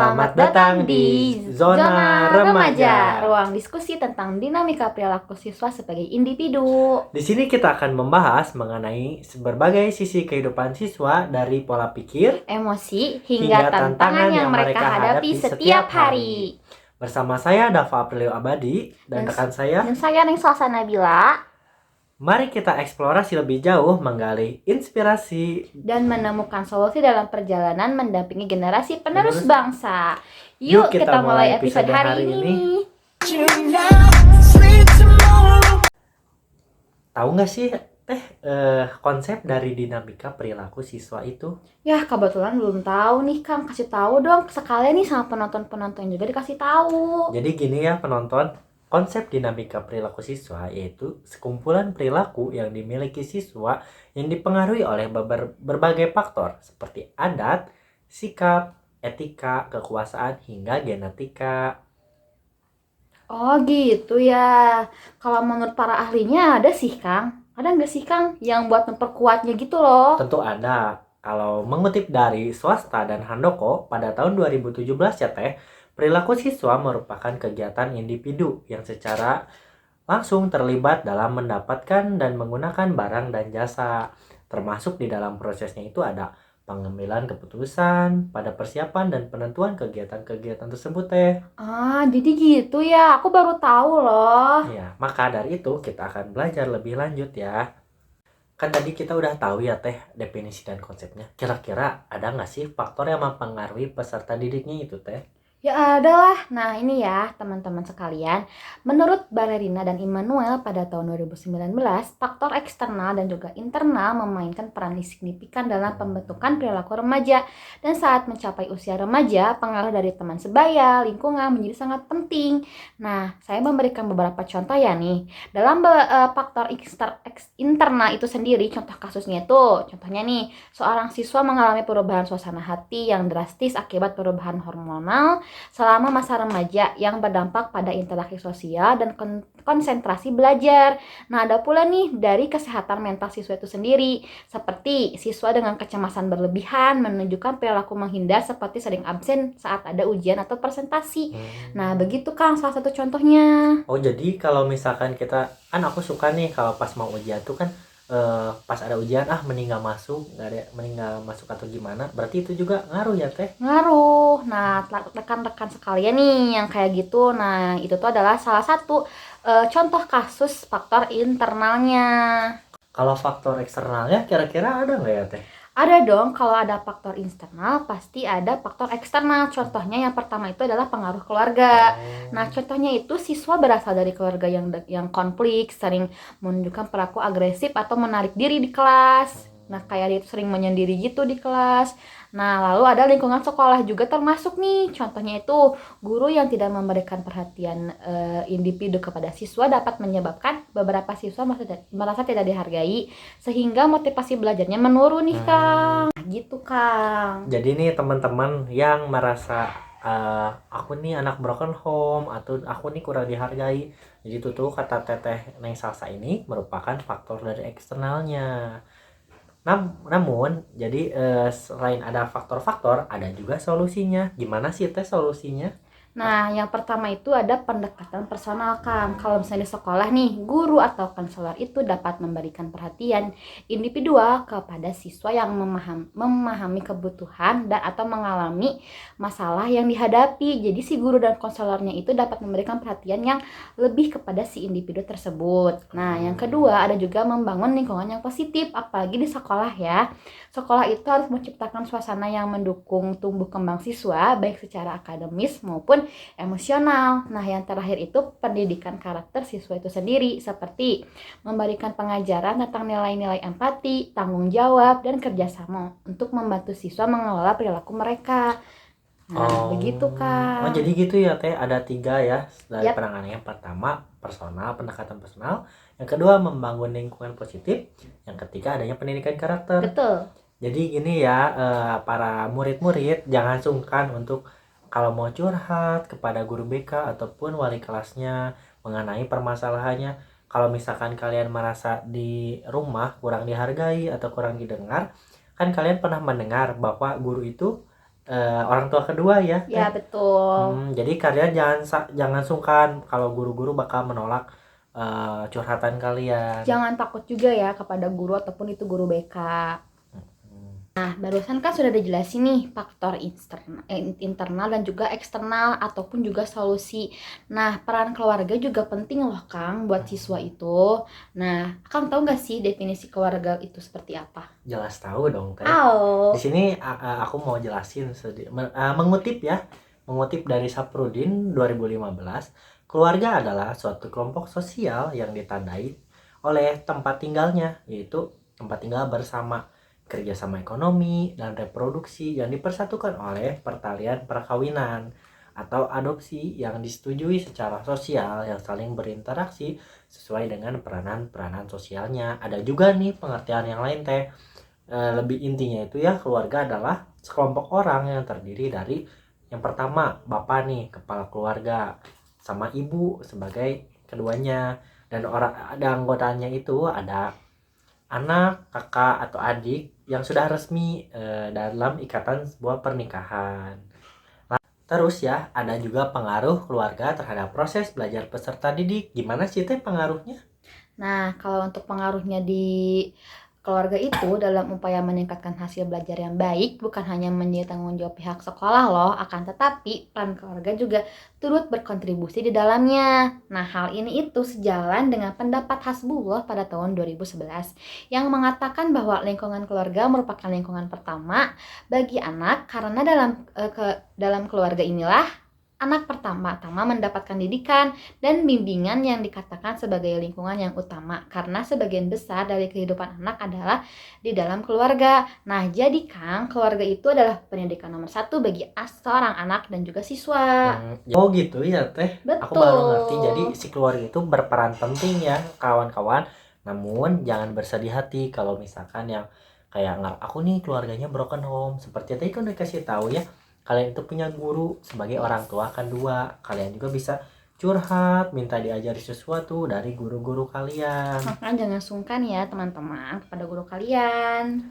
Selamat datang di Zona Remaja, ruang diskusi tentang dinamika perilaku siswa sebagai individu. Di sini kita akan membahas mengenai berbagai sisi kehidupan siswa dari pola pikir, emosi, hingga tantangan yang mereka hadapi setiap hari. Bersama saya Dava Aprilio Abadi dan rekan saya. Dan saya Neng Salsa Nabila. Mari kita eksplorasi lebih jauh, menggali inspirasi dan menemukan solusi dalam perjalanan mendampingi generasi penerus bangsa. Yuk kita mulai episode hari ini. Tahu nggak sih konsep dari dinamika perilaku siswa itu? Ya kebetulan belum tahu nih Kang, kasih tahu dong sekalian nih sama penonton-penonton juga dikasih tahu. Jadi gini ya penonton, konsep dinamika perilaku siswa yaitu sekumpulan perilaku yang dimiliki siswa yang dipengaruhi oleh berbagai faktor seperti adat, sikap, etika, kekuasaan, hingga genetika. Oh gitu ya. Kalau menurut para ahlinya ada sih Kang. Ada nggak sih Kang yang buat memperkuatnya gitu loh? Tentu ada. Kalau mengutip dari Swasta dan Handoko pada tahun 2017 ya teh, perilaku siswa merupakan kegiatan individu yang secara langsung terlibat dalam mendapatkan dan menggunakan barang dan jasa. Termasuk di dalam prosesnya itu ada pengambilan keputusan pada persiapan dan penentuan kegiatan-kegiatan tersebut teh. Ah, jadi gitu ya. Aku baru tahu loh. Ya, maka dari itu kita akan belajar lebih lanjut ya. Kan tadi kita udah tahu ya teh definisi dan konsepnya. Kira-kira ada nggak sih faktor yang mempengaruhi peserta didiknya itu teh? Ya ada lah. Nah ini ya teman-teman sekalian. Menurut Ballerina dan Immanuel pada tahun 2019, faktor eksternal dan juga internal memainkan peran signifikan dalam pembentukan perilaku remaja. Dan saat mencapai usia remaja, pengaruh dari teman sebaya, lingkungan menjadi sangat penting. Nah, saya memberikan beberapa contoh ya nih. Dalam faktor internal itu sendiri, contoh kasusnya itu, contohnya nih, seorang siswa mengalami perubahan suasana hati yang drastis akibat perubahan hormonal selama masa remaja yang berdampak pada interaksi sosial dan konsentrasi belajar. Nah, ada pula nih dari kesehatan mental siswa itu sendiri, seperti siswa dengan kecemasan berlebihan menunjukkan perilaku menghindar seperti sering absen saat ada ujian atau presentasi. Nah, begitu Kang salah satu contohnya. Oh, jadi kalau misalkan kita, kan aku suka nih kalau pas mau ujian tuh kan pas ada ujian mending nggak masuk atau gimana, berarti itu juga ngaruh ya teh? Ngaruh. Nah, rekan-rekan sekalian nih yang kayak gitu, nah itu tuh adalah salah satu contoh kasus faktor internalnya. Kalau faktor eksternalnya kira-kira ada nggak ya teh? Ada dong, kalau ada faktor internal pasti ada faktor eksternal. Contohnya yang pertama itu adalah pengaruh keluarga. Nah, contohnya itu siswa berasal dari keluarga yang konflik, sering menunjukkan perilaku agresif atau menarik diri di kelas. Nah, kayak dia itu sering menyendiri gitu di kelas. Nah, lalu ada lingkungan sekolah juga termasuk nih. Contohnya itu guru yang tidak memberikan perhatian individu kepada siswa dapat menyebabkan beberapa siswa merasa tidak dihargai sehingga motivasi belajarnya menurun nih Kang. Gitu Kang. Jadi nih teman-teman yang merasa aku nih anak broken home atau aku nih kurang dihargai, jadi itu tuh kata teteh Neng Salsa ini merupakan faktor dari eksternalnya. Namun jadi selain ada faktor-faktor, ada juga solusinya. Gimana sih teh solusinya? Nah, yang pertama itu ada pendekatan personal Kang. Kalau misalnya di sekolah nih, guru atau konselor itu dapat memberikan perhatian individual kepada siswa yang memahami kebutuhan dan atau mengalami masalah yang dihadapi. Jadi si guru dan konselornya itu dapat memberikan perhatian yang lebih kepada si individu tersebut. Nah, yang kedua ada juga membangun lingkungan yang positif, apalagi di sekolah ya. Sekolah itu harus menciptakan suasana yang mendukung tumbuh kembang siswa baik secara akademis maupun emosional. Nah, yang terakhir itu pendidikan karakter siswa itu sendiri, seperti memberikan pengajaran tentang nilai-nilai empati, tanggung jawab, dan kerjasama untuk membantu siswa mengelola perilaku mereka. Nah, begitu Kak. Oh, jadi gitu ya teh, ada 3 ya dari penanganan. Yang pertama personal, pendekatan personal. Yang kedua membangun lingkungan positif. Yang ketiga adanya pendidikan karakter. Betul. Jadi gini ya, para murid-murid jangan sungkan untuk kalau mau curhat kepada guru BK ataupun wali kelasnya mengenai permasalahannya. Kalau misalkan kalian merasa di rumah kurang dihargai atau kurang didengar, kan kalian pernah mendengar bahwa guru itu orang tua kedua ya, Ya, Teh. betul. Jadi kalian jangan sungkan kalau guru-guru bakal menolak curhatan kalian. Jangan takut juga ya kepada guru ataupun itu guru BK. Hmm. Nah, barusan kan sudah dijelasin nih faktor internal dan juga eksternal ataupun juga solusi. Nah, peran keluarga juga penting loh, Kang, buat siswa itu. Nah, Kang tahu nggak sih definisi keluarga itu seperti apa? Jelas tahu dong, Teh. Di Oh, sini aku mau jelasin mengutip dari Saprudin 2015, keluarga adalah suatu kelompok sosial yang ditandai oleh tempat tinggalnya, yaitu tempat tinggal bersama, kerjasama ekonomi dan reproduksi yang dipersatukan oleh pertalian perkawinan atau adopsi yang disetujui secara sosial yang saling berinteraksi sesuai dengan peranan-peranan sosialnya. Ada juga nih pengertian yang lain, Teh. Lebih intinya itu ya, keluarga adalah sekelompok orang yang terdiri dari yang pertama bapak nih, kepala keluarga, sama ibu sebagai keduanya, dan anggotanya itu ada anak, kakak atau adik yang sudah resmi dalam ikatan sebuah pernikahan. Terus ya, ada juga pengaruh keluarga terhadap proses belajar peserta didik. Gimana sih Teh pengaruhnya? nah, kalau untuk pengaruhnya di keluarga itu dalam upaya meningkatkan hasil belajar yang baik bukan hanya menjadi tanggung jawab pihak sekolah loh, akan tetapi peran keluarga juga turut berkontribusi di dalamnya. Nah, hal ini itu sejalan dengan pendapat Hasbuloh pada tahun 2011 yang mengatakan bahwa lingkungan keluarga merupakan lingkungan pertama bagi anak karena dalam keluarga inilah anak pertama-tama mendapatkan didikan dan bimbingan yang dikatakan sebagai lingkungan yang utama karena sebagian besar dari kehidupan anak adalah di dalam keluarga. Nah, jadi Kang, keluarga itu adalah pendidikan nomor satu bagi seorang anak dan juga siswa. Oh gitu ya Teh. Aku baru ngerti. Jadi Betul. si keluarga itu berperan penting ya kawan-kawan. Namun jangan bersedih hati kalau misalkan yang kayak nggak, aku nih keluarganya broken home. Seperti tadi kan udah kasih tahu ya. Kalian itu punya guru sebagai orang Yes. tua kan dua. Kalian juga bisa curhat, minta diajari sesuatu dari guru-guru kalian. Maka jangan sungkan ya teman-teman kepada guru kalian.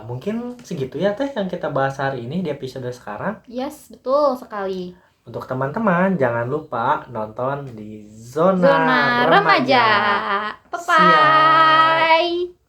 Mungkin segitu ya Teh yang kita bahas hari ini di episode sekarang. Yes, betul sekali. Untuk teman-teman, jangan lupa nonton di Zona Zona remaja. Remaja. Siap. Bye-bye.